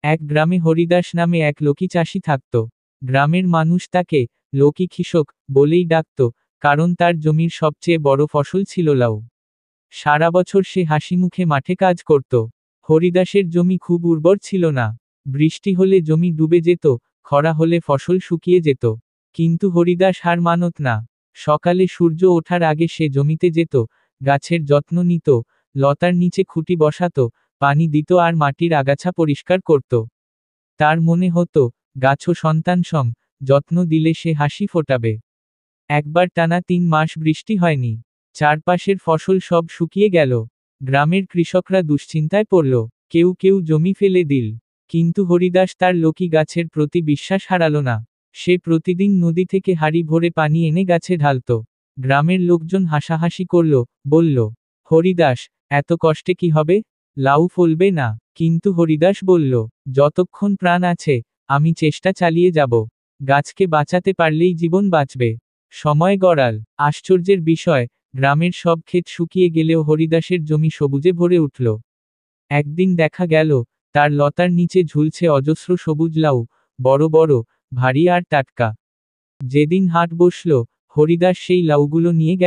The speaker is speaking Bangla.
এক গ্রামে হরিদাস নামে এক লোকি চাষি থাকত। গ্রামের মানুষ তাকে লোকি কৃষক বলেই ডাকত, কারণ তার জমির সবচেয়ে বড় ফসল ছিল লাউ। সারা বছর সে হাসিমুখে মাঠে কাজ করত। হরিদাসের জমি খুব উর্বর ছিল না। বৃষ্টি হলে জমি ডুবে যেত, খরা হলে ফসল শুকিয়ে যেত। কিন্তু হরিদাস হার মানত না। সকালে সূর্য ওঠার আগে সে জমিতে যেত, গাছের যত্ন নিত, লতার নিচে খুঁটি বসাতো, পানি দিত আর মাটির আগাছা পরিষ্কার করত। তার মনে হতো, গাছও সন্তান সম, যত্ন দিলে সে হাসি ফোটাবে। একবার টানা 3 মাস বৃষ্টি হয়নি। চারপাশের ফসল সব শুকিয়ে গেল। গ্রামের কৃষকরা দুশ্চিন্তায় পড়ল। কেউ কেউ জমি ফেলে দিল। কিন্তু হরিদাস তার লোকি গাছের প্রতি বিশ্বাস হারালো না। সে প্রতিদিন নদী থেকে হাঁড়ি ভরে পানি এনে গাছে ঢালত। গ্রামের লোকজন হাসাহাসি করল, বলল, হরিদাস, এত কষ্টে কি হবে? লাউ ফলবে না। কিন্তু হরিদাস বলল, যতক্ষণ প্রাণ আছে, আমি চেষ্টা চালিয়ে যাব। গাছকে বাঁচাতে পারলেই জীবন বাঁচবে। সময় গড়াল। আশ্চর্যের বিষয়, গ্রামের সব ক্ষেত শুকিয়ে গেলেও হরিদাসের জমি সবুজে ভরে উঠল। একদিন দেখা গেল, তার লতার নিচে ঝুলছে অজস্র সবুজ লাউ, বড় বড়, ভারী আর টাটকা। যেদিন হাট বসল, হরিদাস সেই লাউগুলো নিয়ে গেল